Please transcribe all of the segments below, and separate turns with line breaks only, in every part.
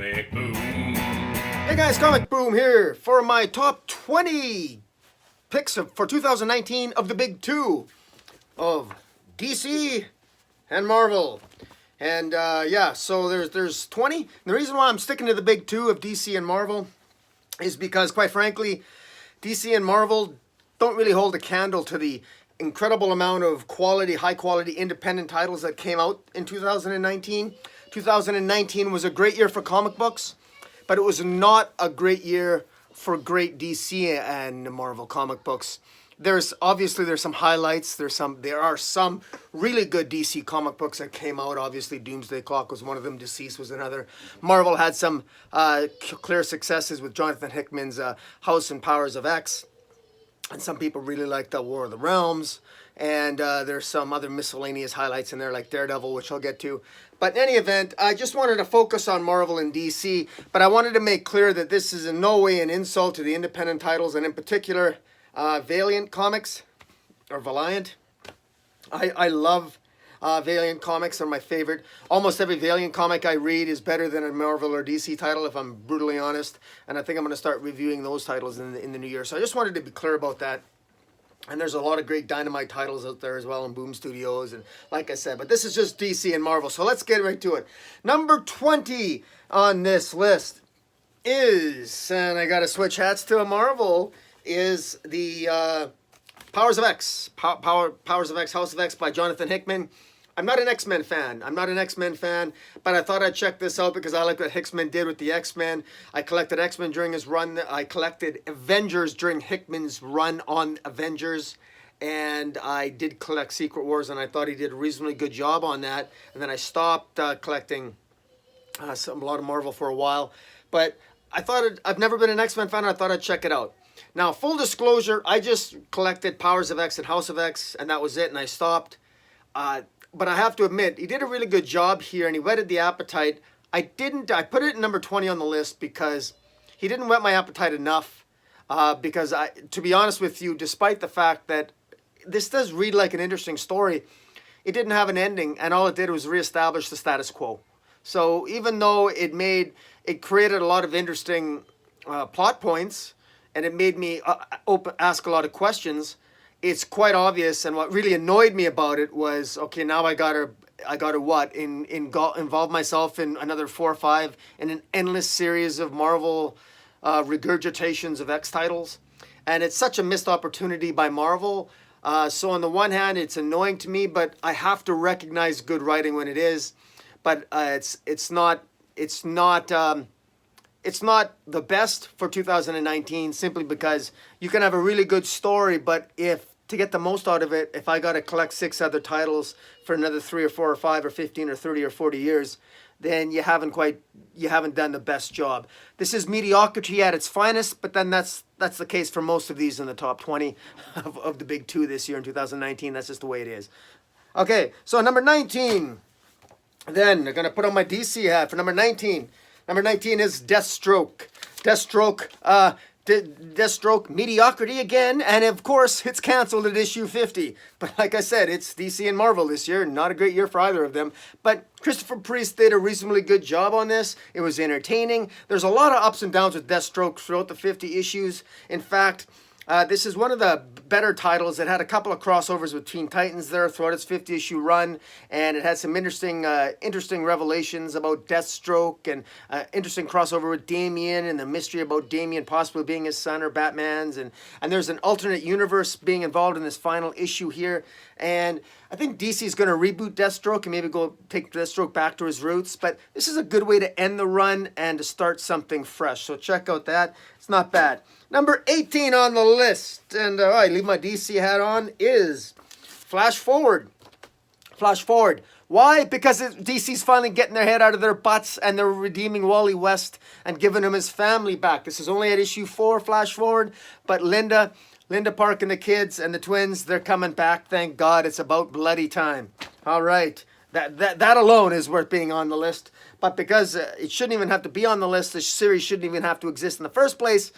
Comic Boom.
Hey guys, Comic Boom here for my top 20 picks for 2019 of the big two of DC and Marvel. And so there's 20. And the reason why I'm sticking to the big two of DC and Marvel is because, quite frankly, DC and Marvel don't really hold a candle to the incredible amount of quality, high quality independent titles that came out in 2019. 2019 was a great year for comic books, but it was not a great year for great DC and Marvel comic books. There's some highlights. There are some really good DC comic books that came out. Obviously, Doomsday Clock was one of them. Deceased was another. Marvel had some clear successes with Jonathan Hickman's House and Powers of X. And some people really like the War of the Realms. And there's some other miscellaneous highlights in there like Daredevil, which I'll get to. But in any event, I just wanted to focus on Marvel and DC. But I wanted to make clear that this is in no way an insult to the independent titles. And in particular, Valiant Comics, or Valiant. I love Valiant Comics. They're my favorite. Almost every Valiant comic I read is better than a Marvel or DC title, if I'm brutally honest. And I think I'm going to start reviewing those titles in the new year. So I just wanted to be clear about that. And there's a lot of great Dynamite titles out there as well in Boom Studios. And like I said, but this is just DC and Marvel. So let's get right to it. Number 20 on this list is, and I got to switch hats to a Marvel, is the Powers of X. Powers of X, House of X by Jonathan Hickman. I'm not an X-Men fan. But I thought I'd check this out because I like what Hickman did with the X-Men. I collected X-Men during his run. I collected Avengers during Hickman's run on Avengers. And I did collect Secret Wars, and I thought he did a reasonably good job on that. And then I stopped collecting a lot of Marvel for a while. But I've never been an X-Men fan, and I thought I'd check it out. Now, full disclosure, I just collected Powers of X and House of X, and that was it, and I stopped. But I have to admit, he did a really good job here, and he whetted the appetite. I put it at number 20 on the list because he didn't whet my appetite enough. Because to be honest with you, despite the fact that this does read like an interesting story, it didn't have an ending, and all it did was reestablish the status quo. So even though it created a lot of interesting plot points, and it made me ask a lot of questions, it's quite obvious. And what really annoyed me about it was, okay, now I gotta involve myself in another 4 or 5 in an endless series of Marvel regurgitations of X titles, and it's such a missed opportunity by Marvel. So on the one hand, it's annoying to me, but I have to recognize good writing when it is. But it's not the best for 2019, simply because you can have a really good story, but to get the most out of it, if I got to collect 6 other titles for another 3 or 4 or 5 or 15 or 30 or 40 years, then you haven't done the best job. This is mediocrity at its finest, but then that's the case for most of these in the top 20 of the big two this year in 2019. That's just the way it is. Okay, so number 19. Then I'm going to put on my DC hat for number 19. Number 19 is Deathstroke. Deathstroke, mediocrity again, and of course it's canceled at issue 50. But like I said, it's DC and Marvel this year. Not a great year for either of them. But Christopher Priest did a reasonably good job on this. It was entertaining. There's a lot of ups and downs with Deathstroke throughout the 50 issues. In fact, this is one of the better titles. It had a couple of crossovers with Teen Titans there throughout its 50-issue run, and it had some interesting revelations about Deathstroke, and interesting crossover with Damian, and the mystery about Damian possibly being his son or Batman's, and there's an alternate universe being involved in this final issue here. And I think DC is going to reboot Deathstroke and maybe go take Deathstroke back to his roots, but this is a good way to end the run and to start something fresh. So check out that. It's not bad. Number 18 on the list, and I leave my DC hat on, is Flash Forward. Flash Forward. Why? Because DC's finally getting their head out of their butts, and they're redeeming Wally West and giving him his family back. This is only at issue 4, Flash Forward, but Linda Park and the kids and the twins, they're coming back. Thank God. It's about bloody time. All right. That alone is worth being on the list. But because it shouldn't even have to be on the list, the series shouldn't even have to exist in the first place,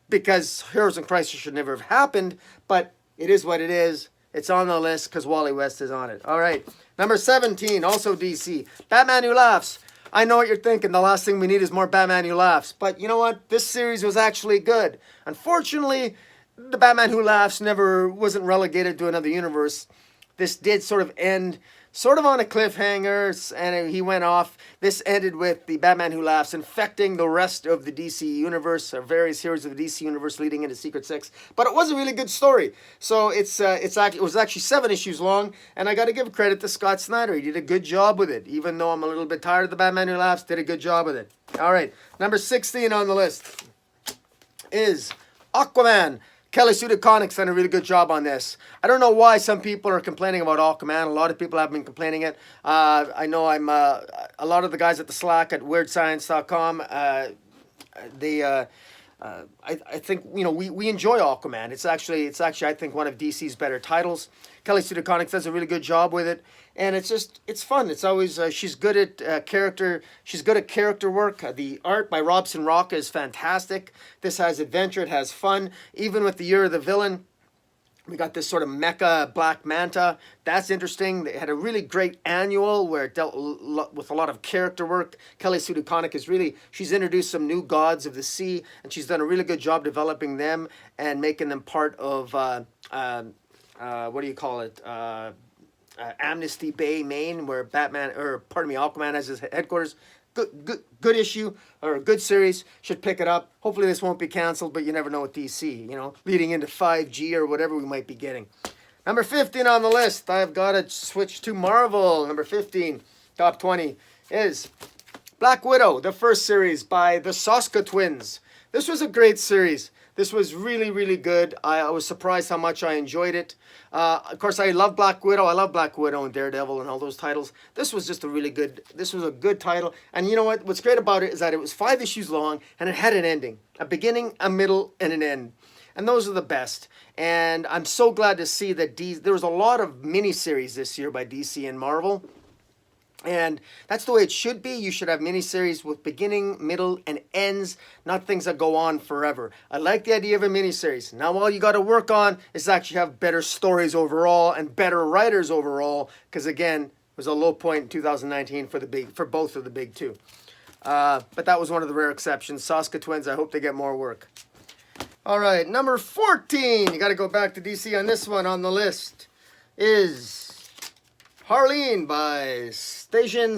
because Heroes in Crisis should never have happened, but it is what it is. It's on the list because Wally West is on it. All right. Number 17, also DC. Batman Who Laughs. I know what you're thinking. The last thing we need is more Batman Who Laughs. But you know what? This series was actually good. Unfortunately, the Batman Who Laughs wasn't relegated to another universe. This did sort of end sort of on a cliffhanger, and he went off. This ended with the Batman Who Laughs infecting the rest of the DC universe, or various heroes of the DC universe leading into Secret Six. But it was a really good story. So it was actually 7 issues long, and I got to give credit to Scott Snyder. He did a good job with it. Even though I'm a little bit tired of the Batman Who Laughs, did a good job with it. All right, number 16 on the list is Aquaman. Kelly Sue DeConnick's done a really good job on this. I don't know why some people are complaining about Aquaman. A lot of people have been complaining it. I know a lot of the guys at the Slack at WeirdScience.com. I think we enjoy Aquaman. It's actually I think one of DC's better titles. Kelly Sue DeConnick does a really good job with it, and it's fun. It's always she's good at character. She's good at character work. The art by Robson Roca is fantastic. This has adventure. It has fun. Even with the Year of the Villain, we got this sort of mecha Black Manta. That's interesting. They had a really great annual where it dealt with a lot of character work. Kelly Sue DeConnick she's introduced some new gods of the sea, and she's done a really good job developing them and making them part of what do you call it? Amnesty Bay, Maine, where Aquaman has his headquarters. Good issue, or a good series. Should pick it up. Hopefully this won't be canceled, but you never know with DC, leading into 5G or whatever we might be getting. Number 15 on the list, I've got to switch to Marvel. Number 15, top 20, is Black Widow, the first series by the Soska twins. This was a great series. This was really, really good. I was surprised how much I enjoyed it. Of course, I love Black Widow. I love Black Widow and Daredevil and all those titles. This was just this was a good title. And you know what? What's great about it is that it was 5 issues long, and it had an ending. A beginning, a middle, and an end. And those are the best. And I'm so glad to see that there was a lot of miniseries this year by DC and Marvel. And that's the way it should be. You should have miniseries with beginning, middle, and ends, not things that go on forever. I like the idea of a miniseries. Now all you got to work on is actually have better stories overall and better writers overall, because again, it was a low point in 2019 for both of the big two. But that was one of the rare exceptions. Soska twins, I hope they get more work. All right, number 14. You got to go back to DC on this one on the list is Harleen by Stefan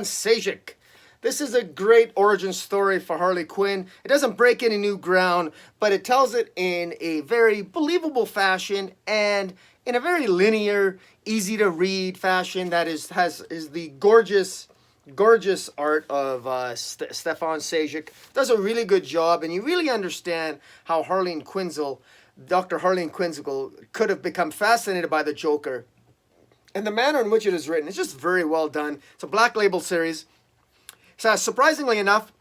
Sejic. This is a great origin story for Harley Quinn. It doesn't break any new ground, but it tells it in a very believable fashion and in a very linear, easy to read fashion that is the gorgeous art of Stefan Sejic. Does a really good job, and you really understand how Dr. Harleen Quinzel could have become fascinated by the Joker. And the manner in which it is written is just very well done. It's a Black Label series. So surprisingly enough,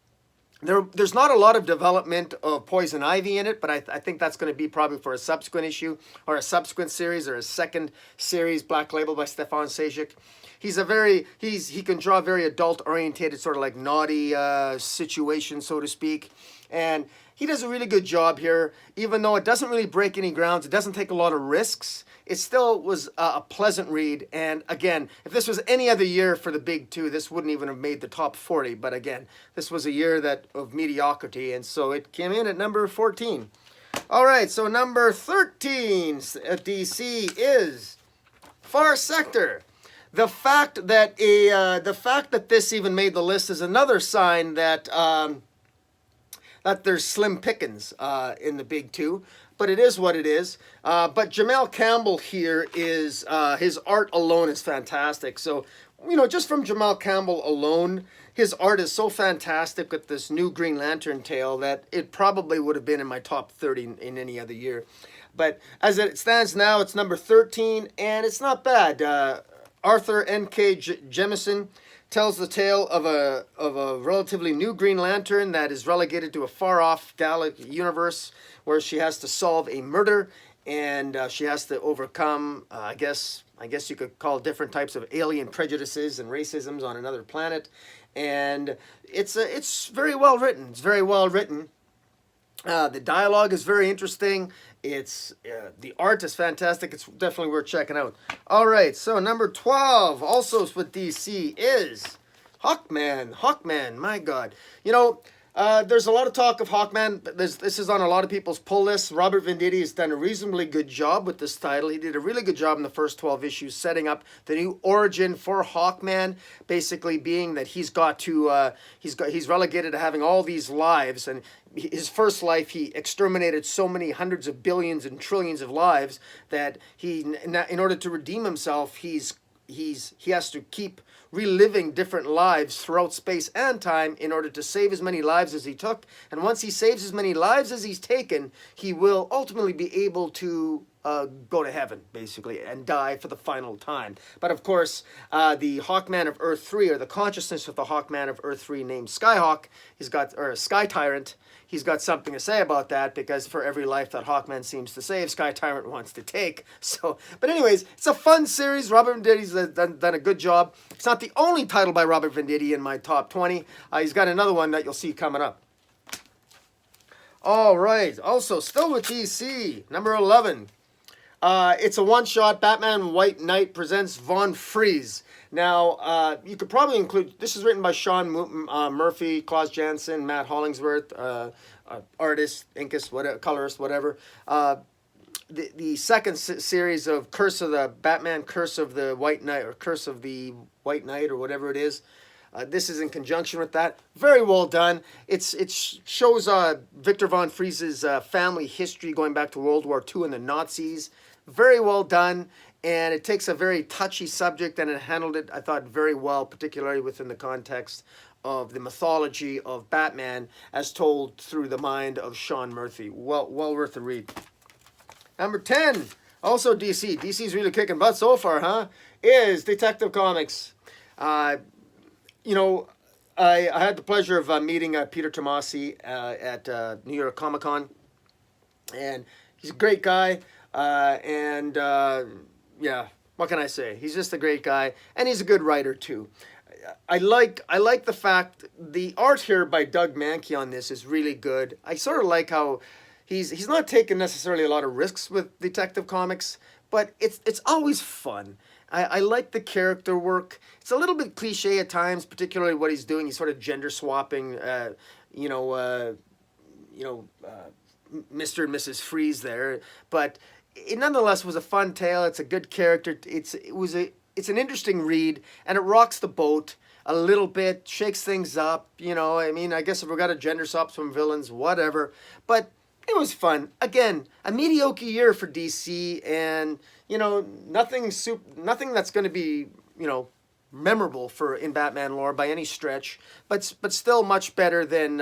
there's not a lot of development of Poison Ivy in it, but I think that's going to be probably for a subsequent issue or a subsequent series or a second series, Black Label by Stefan Sejic. He can draw very adult-orientated, sort of like naughty situations, so to speak. And he does a really good job here, even though it doesn't really break any grounds. It doesn't take a lot of risks. It still was a pleasant read. And again, if this was any other year for the big two, this wouldn't even have made the top 40. But again, this was a year of mediocrity, and so it came in at number 14. All right, so number 13 at DC is Far Sector. The fact that this even made the list is another sign that there's slim pickings in the big two, but it is what it is. But Jamel Campbell here is his art alone is fantastic. So just from Jamel Campbell alone, his art is so fantastic with this new Green Lantern tale that it probably would have been in my top 30 in any other year. But as it stands now, it's number 13, and it's not bad. Arthur N.K. Jemison tells the tale of a relatively new Green Lantern that is relegated to a far-off universe where she has to solve a murder, and she has to overcome, I guess you could call different types of alien prejudices and racisms on another planet. And it's very well written. It's very well written. The dialogue is very interesting. The art is fantastic. It's definitely worth checking out. All right, so number 12, also with DC, is Hawkman, my God. You know, there's a lot of talk of Hawkman. But this is on a lot of people's pull lists. Robert Venditti has done a reasonably good job with this title. He did a really good job in the first 12 issues setting up the new origin for Hawkman, basically being that he's relegated to having all these lives, and his first life he exterminated so many hundreds of billions and trillions of lives that in order to redeem himself, he has to keep reliving different lives throughout space and time in order to save as many lives as he took. And once he saves as many lives as he's taken, he will ultimately be able to go to heaven, basically, and die for the final time. But of course, the Hawkman of Earth 3, or the consciousness of the Hawkman of Earth 3 named Skyhawk, or Sky Tyrant, he's got something to say about that, because for every life that Hawkman seems to save, Sky Tyrant wants to take. So, but anyways, it's a fun series. Robert Venditti's done a good job. It's not the only title by Robert Venditti in my top 20. He's got another one that you'll see coming up. All right. Also, still with DC, number 11. It's a one-shot. Batman White Knight presents Von Freeze. Now, you could probably include, this is written by Sean Murphy, Klaus Janson, Matt Hollingsworth, artist, inkist, whatever, colorist, whatever. The second series of Batman Curse of the White Knight, or Curse of the White Knight, or whatever it is. This is in conjunction with that. Very well done. It shows Victor Von Freeze's family history going back to World War II and the Nazis. Very well done. And it takes a very touchy subject, and it handled it, I thought, very well, particularly within the context of the mythology of Batman as told through the mind of Sean Murphy. Well worth a read. Number 10, also DC. DC's really kicking butt so far, huh? Is Detective Comics. You know, I had the pleasure of meeting Peter Tomasi at New York Comic Con, and he's a great guy. Yeah, what can I say? He's just a great guy, and he's a good writer too. I like the fact the art here by Doug Mankey on this is really good. I sort of like how he's not taking necessarily a lot of risks with Detective Comics, but it's always fun. I like the character work. It's a little bit cliche at times, particularly what he's doing. He's sort of gender swapping, Mr. and Mrs. Freeze there. But it nonetheless was a fun tale. It's a good character. It's an interesting read, and it rocks the boat a little bit, shakes things up. I mean, I guess if we got to gender swap some villains, whatever. But it was fun. Again, a mediocre year for DC, and nothing that's going to be memorable in Batman lore by any stretch, but still much better than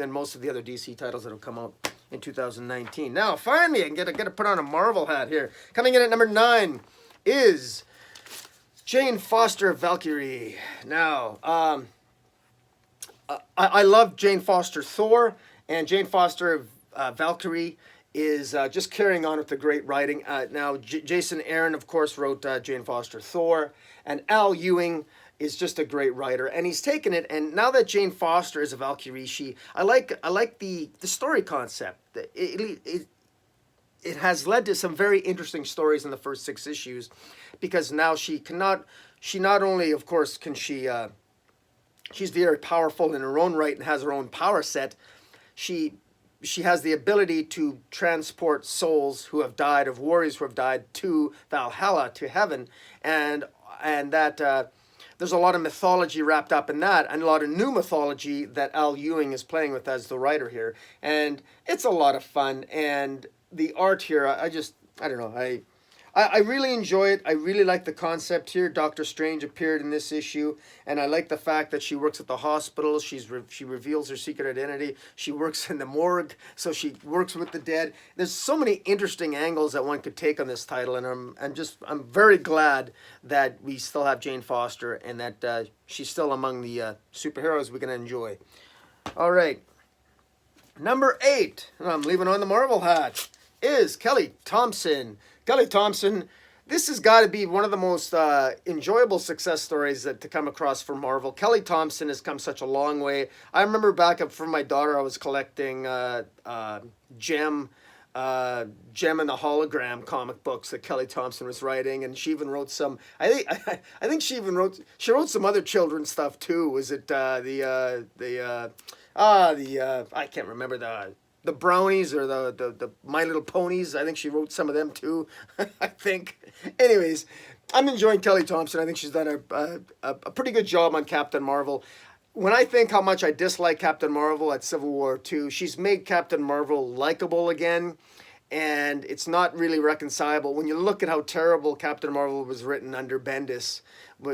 most of the other DC titles that have come out in 2019. Now, finally, I get to put on a Marvel hat here. Coming in at number 9 is Jane Foster Valkyrie. Now, I love Jane Foster Thor, and Jane Foster Valkyrie is just carrying on with the great writing. Now, Jason Aaron, of course, wrote Jane Foster Thor, and Al Ewing is just a great writer, and he's taken it. And now that Jane Foster is a Valkyrie, I like the story concept. It has led to some very interesting stories in the first 6 issues, because now she not only, of course, can she's very powerful in her own right and has her own power set. She has the ability to transport souls who have died, of warriors who have died, to Valhalla, to heaven, and that there's a lot of mythology wrapped up in that, and a lot of new mythology that Al Ewing is playing with as the writer here, and it's a lot of fun. And the art here, I don't know, I really enjoy it. I really like the concept here. Doctor Strange appeared in this issue, and I like the fact that she works at the hospital. She reveals her secret identity. She works in the morgue, so she works with the dead. There's so many interesting angles that one could take on this title, and I'm very glad that we still have Jane Foster, and that she's still among the superheroes we can enjoy. All right, number 8, and I'm leaving on the Marvel hat, is Kelly Thompson. Kelly Thompson, this has got to be one of the most enjoyable success stories to come across for Marvel. Kelly Thompson has come such a long way. I remember back up for my daughter, I was collecting Gem Gem and the Hologram comic books that Kelly Thompson was writing, and she even wrote some. I think she even wrote some other children's stuff too. Was it I can't remember the Brownies or the My Little Ponies. I think she wrote some of them too. I think. Anyways, I'm enjoying Kelly Thompson. I think she's done a pretty good job on Captain Marvel. When I think how much I dislike Captain Marvel at Civil War II, she's made Captain Marvel likable again, and it's not really reconcilable. When you look at how terrible Captain Marvel was written under Bendis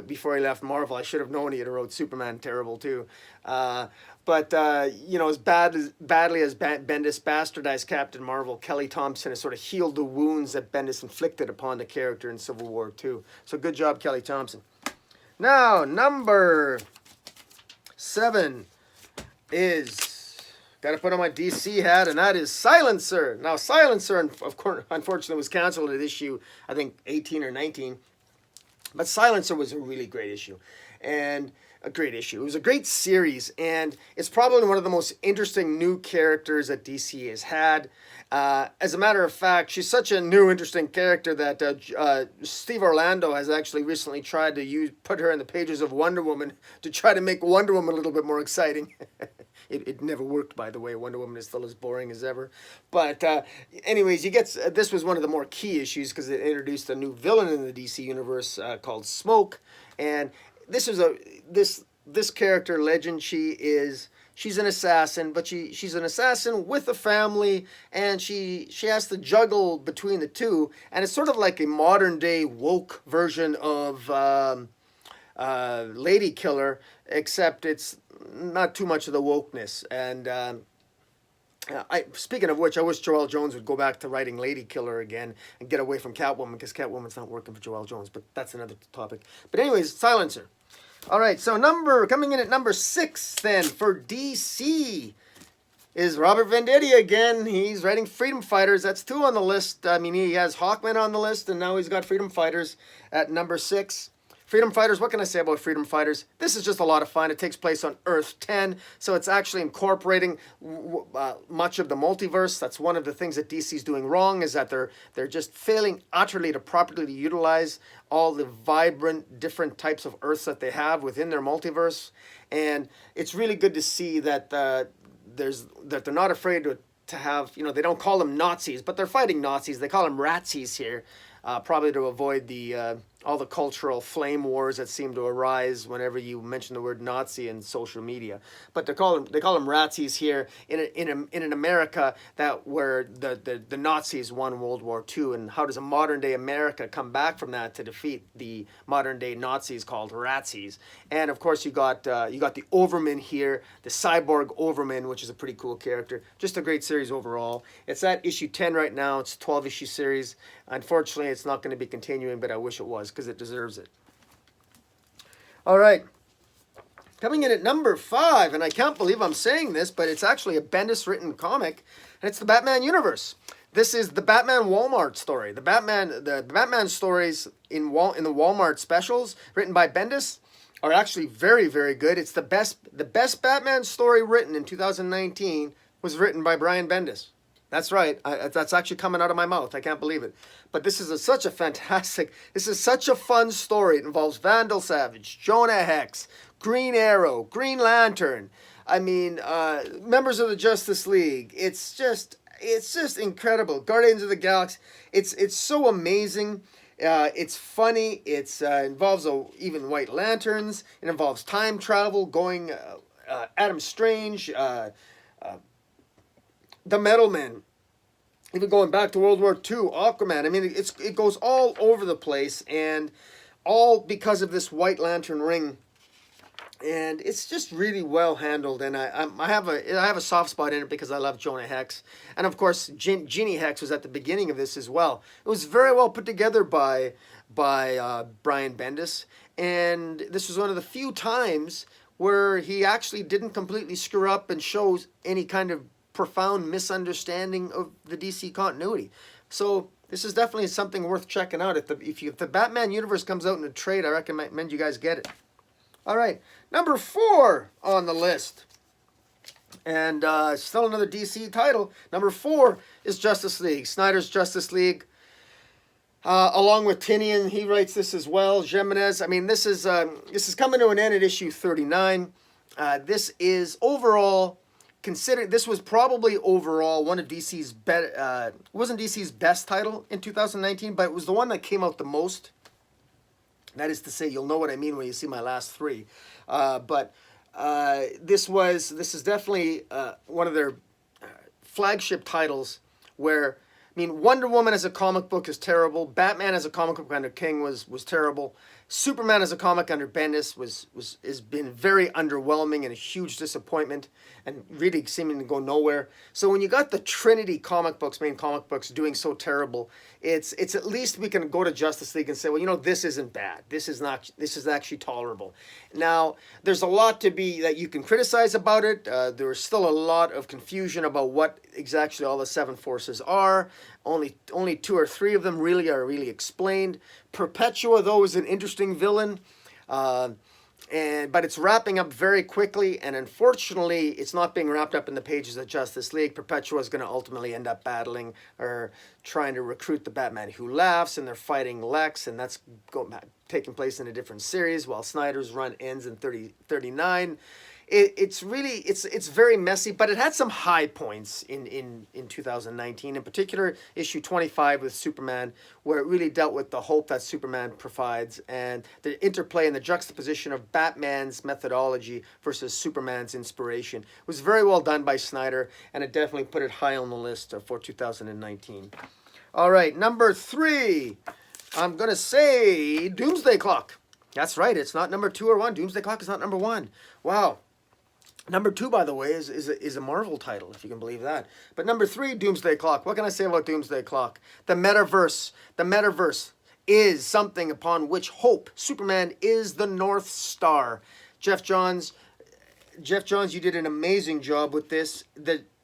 before he left Marvel, I should have known he had wrote Superman terrible too. But you know, as badly as Bendis bastardized Captain Marvel, Kelly Thompson has sort of healed the wounds that Bendis inflicted upon the character in Civil War II. So good job, Kelly Thompson. Now, number 7 is, got to put on my DC hat, and that is Silencer. Now, Silencer, of course, unfortunately, was canceled at issue, I think, 18 or 19. But Silencer was a really great issue. And a great issue. It was a great series, and it's probably one of the most interesting new characters that DC has had. As a matter of fact, she's such a new, interesting character that Steve Orlando has actually recently tried to put her in the pages of Wonder Woman to try to make Wonder Woman a little bit more exciting. It never worked, by the way. Wonder Woman is still as boring as ever. But anyways, this was one of the more key issues because it introduced a new villain in the DC universe called Smoke, and this character, Legend, she's an assassin, but she's an assassin with a family, and she has to juggle between the two, and it's sort of like a modern day woke version of Lady Killer, except it's not too much of the wokeness. And speaking of which, I wish Joelle Jones would go back to writing Lady Killer again and get away from Catwoman, because Catwoman's not working for Joelle Jones, but that's another topic. But anyways, Silencer. All right, so coming in at number 6 then for DC is Robert Venditti again. He's writing Freedom Fighters. That's 2 on the list. I mean, he has Hawkman on the list, and now he's got Freedom Fighters at number 6. Freedom Fighters, what can I say about Freedom Fighters? This is just a lot of fun. It takes place on Earth 10, so it's actually incorporating much of the multiverse. That's one of the things that DC's doing wrong, is that they're just failing utterly to properly utilize all the vibrant, different types of Earths that they have within their multiverse. And it's really good to see that they're not afraid to have, you know, they don't call them Nazis, but they're fighting Nazis. They call them Ratsies here, probably to avoid all the cultural flame wars that seem to arise whenever you mention the word Nazi in social media. But they call them Ratsies here in an America where the Nazis won World War II, and how does a modern day America come back from that to defeat the modern day Nazis called Ratsies? And of course you got the Overman here, the cyborg Overman, which is a pretty cool character. Just a great series overall. It's at issue 10 right now. It's a 12-issue series. Unfortunately, it's not going to be continuing, but I wish it was, because it deserves it. All right. Coming in at number 5, and I can't believe I'm saying this, but it's actually a Bendis-written comic, and it's the Batman universe. This is the Batman Walmart story. The Batman stories in the Walmart specials written by Bendis are actually very, very good. It's the best Batman story written in 2019 was written by Brian Bendis. That's right. That's actually coming out of my mouth. I can't believe it. But this is such a fun story. It involves Vandal Savage, Jonah Hex, Green Arrow, Green Lantern. I mean, members of the Justice League. It's just incredible. Guardians of the Galaxy. It's so amazing. It's funny. It involves even White Lanterns. It involves time travel, going Adam Strange, the Metal Men, even going back to World War II, Aquaman. I mean, it goes all over the place, and all because of this White Lantern ring. And it's just really well handled, and I have a soft spot in it because I love Jonah Hex, and of course Ginny Hex was at the beginning of this as well. It was very well put together by Brian Bendis, and this was one of the few times where he actually didn't completely screw up and shows any kind of profound misunderstanding of the DC continuity. So this is definitely something worth checking out. If the Batman universe comes out in a trade, I recommend you guys get it. All right, number 4 on the list And still another DC title. Number 4 is Justice League. Snyder's Justice League. Along with Tinian, he writes this as well. Jimenez. I mean, this is coming to an end at issue 39. This is overall considered. This was probably overall one of DC's wasn't DC's best title in 2019, but it was the one that came out the most. That is to say, you'll know what I mean when you see my last 3. This is definitely one of their flagship titles where, I mean, Wonder Woman as a comic book is terrible. Batman as a comic book under King was terrible. Superman as a comic under Bendis has been very underwhelming and a huge disappointment and really seeming to go nowhere. So when you got the Trinity main comic books doing so terrible, it's at least we can go to Justice League and say, well, you know, this isn't bad. This is actually tolerable. Now, there's a lot that you can criticize about it. There's still a lot of confusion about what exactly all the 7 forces are. Only 2 or 3 of them really are explained. Perpetua, though, is an interesting villain, but it's wrapping up very quickly, and unfortunately, it's not being wrapped up in the pages of Justice League. Perpetua is going to ultimately end up battling or trying to recruit the Batman Who Laughs, and they're fighting Lex, and that's taking place in a different series, while Snyder's run ends in 39. It's very messy, but it had some high points in 2019. In particular, issue 25 with Superman, where it really dealt with the hope that Superman provides and the interplay and the juxtaposition of Batman's methodology versus Superman's inspiration. It was very well done by Snyder, and it definitely put it high on the list for 2019. All right, number 3, I'm going to say Doomsday Clock. That's right, it's not number 2 or 1. Doomsday Clock is not number 1. Wow. Number 2, by the way, is a Marvel title, if you can believe that. But number 3, Doomsday Clock. What can I say about Doomsday Clock? The metaverse. The metaverse is something upon which hope. Superman is the North Star. Jeff Johns, you did an amazing job with this.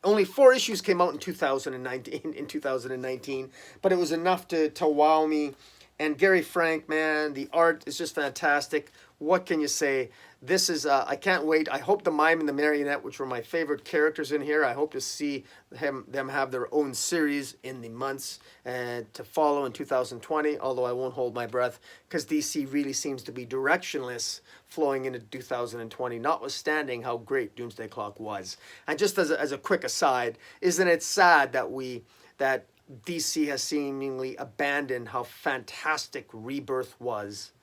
Only 4 issues came out in 2019, but it was enough to wow me. And Gary Frank, man, the art is just fantastic. What can you say? This is, I can't wait. I hope the Mime and the Marionette, which were my favorite characters in here, I hope to see them have their own series in the months to follow in 2020, although I won't hold my breath, because DC really seems to be directionless flowing into 2020, notwithstanding how great Doomsday Clock was. And just as a quick aside, isn't it sad that DC has seemingly abandoned how fantastic Rebirth was?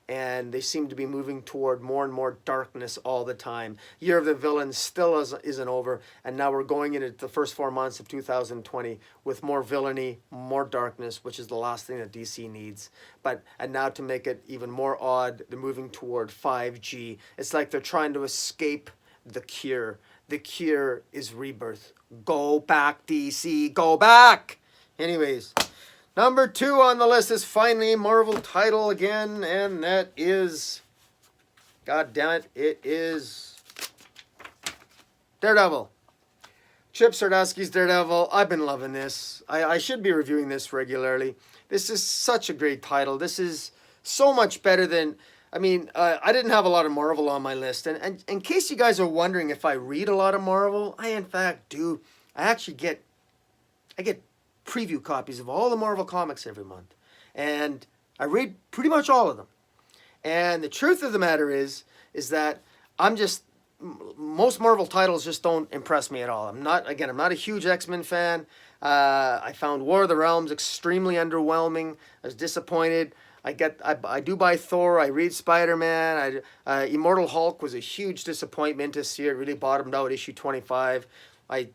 And they seem to be moving toward more and more darkness all the time. Year of the Villain still isn't over, and now we're going into the first 4 months of 2020 with more villainy, more darkness, which is the last thing that DC needs. And now to make it even more odd, they're moving toward 5G. It's like they're trying to escape the cure. The cure is Rebirth. Go back, DC, go back! Anyways, number 2 on the list is finally a Marvel title again, and that is, god damn it is Daredevil. Chip Zdarsky's Daredevil. I've been loving this. I should be reviewing this regularly. This is such a great title. This is so much better than, I didn't have a lot of Marvel on my list, and in case you guys are wondering if I read a lot of Marvel, I in fact do. I get preview copies of all the Marvel comics every month, and I read pretty much all of them. And the truth of the matter is that most Marvel titles just don't impress me at all. I'm not a huge X-Men fan. I found War of the Realms extremely underwhelming. I was disappointed. I do buy Thor. I read Spider-Man. Immortal Hulk was a huge disappointment this year. It really bottomed out issue 25. I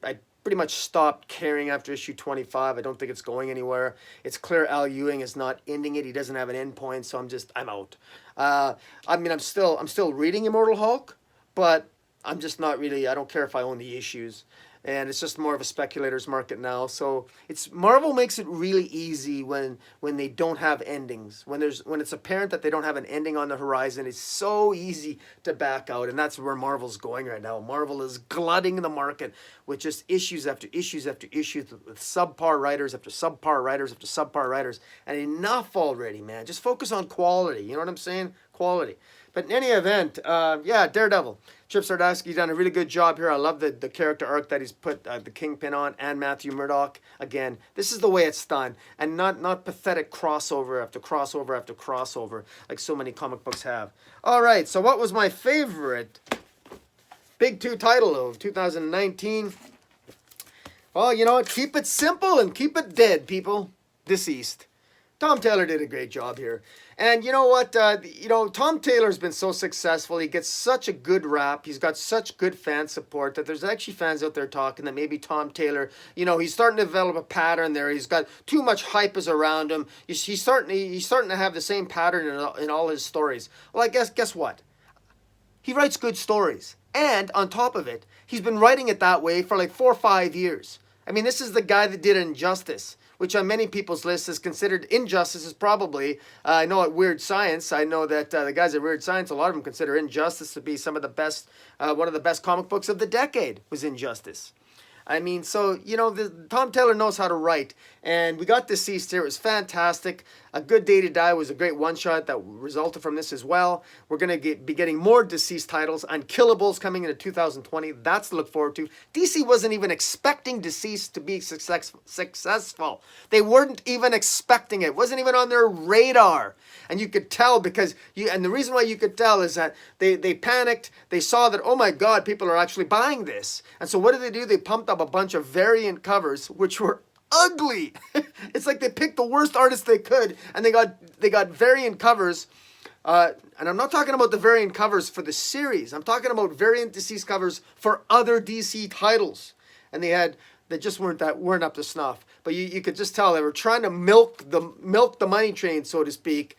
pretty much stopped caring after issue 25. I don't think it's going anywhere. It's clear Al Ewing is not ending it. He doesn't have an end point, so I'm out. I'm still reading Immortal Hulk, but I'm just not really, I don't care if I own the issues. And it's just more of a speculator's market now. So Marvel makes it really easy when they don't have endings. When it's apparent that they don't have an ending on the horizon, it's so easy to back out. And that's where Marvel's going right now. Marvel is glutting the market with just issues after issues after issues with subpar writers after subpar writers after subpar writers. And enough already, man. Just focus on quality. You know what I'm saying? Quality. But in any event, yeah, Daredevil. Chip Zdarsky's done a really good job here. I love the character arc that he's put the Kingpin on, and Matthew Murdock. Again, this is the way it's done, and not pathetic crossover after crossover after crossover like so many comic books have. All right, so what was my favorite Big 2 title of 2019? Well, you know what? Keep it simple and keep it dead, people. Deceased. Tom Taylor did a great job here. And you know what? Tom Taylor's been so successful. He gets such a good rap. He's got such good fan support that there's actually fans out there talking that maybe Tom Taylor, he's starting to develop a pattern there. He's got too much hype is around him. He's starting to have the same pattern in all his stories. Well, I guess what? He writes good stories. And on top of it, he's been writing it that way for like 4 or 5 years. I mean, this is the guy that did Injustice, which on many people's lists is considered. Injustice is probably, I know at Weird Science, I know that the guys at Weird Science, a lot of them consider Injustice to be some of the best, one of the best comic books of the decade was Injustice. I mean, so, Tom Taylor knows how to write. And we got Deceased here. It was fantastic. A Good Day to Die was a great one-shot that resulted from this as well. We're going to be getting more Deceased titles. Unkillables coming into 2020. That's to look forward to. DC wasn't even expecting Deceased to be successful. They weren't even expecting it. It wasn't even on their radar. And you could tell because and the reason why you could tell is that they panicked. They saw that, oh my God, people are actually buying this. And so what did they do? They pumped up a bunch of variant covers, which were ugly. It's like they picked the worst artists they could, and they got variant covers. And I'm not talking about the variant covers for the series. I'm talking about variant Deceased covers for other DC titles. And they just weren't up to snuff. But you could just tell they were trying to milk the money train, so to speak.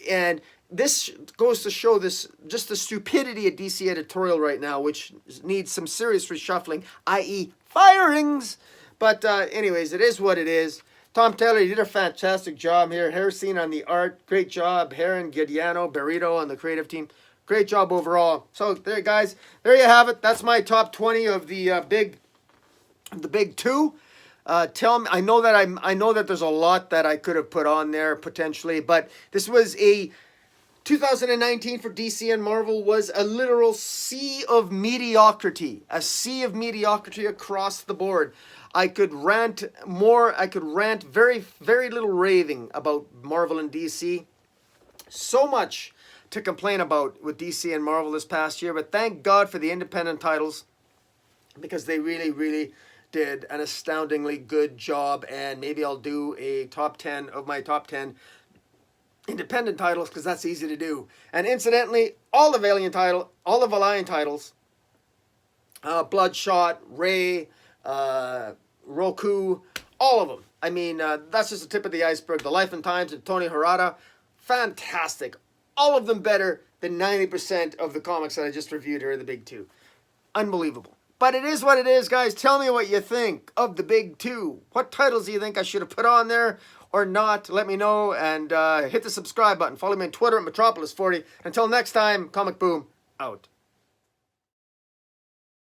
And this goes to show just the stupidity of DC editorial right now, which needs some serious reshuffling, i.e. firings. But anyways, it is what it is. Tom Taylor, you did a fantastic job here. Harrison on the art, great job. Heron, Giuliano, Barreto on the creative team. Great job overall. So there, guys, there you have it. That's my top 20 of the big 2. Tell me, I know that there's a lot that I could have put on there potentially, but this was a 2019 for DC and Marvel was a literal sea of mediocrity. A sea of mediocrity across the board. I could rant more. I could rant very, very little raving about Marvel and DC. So much to complain about with DC and Marvel this past year, but thank God for the independent titles because they really, really did an astoundingly good job. And maybe I'll do a top 10 of my top 10 independent titles because that's easy to do. And incidentally, all the Valiant titles, Bloodshot, Ray, Roku, all of them. I mean, that's just the tip of the iceberg. The Life and Times of Tony Harada, fantastic. All of them better than 90% of the comics that I just reviewed here in the Big 2. Unbelievable. But it is what it is, guys. Tell me what you think of the Big 2. What titles do you think I should have put on there or not? Let me know, and hit the subscribe button. Follow me on Twitter at Metropolis40. Until next time, Comic Boom, out.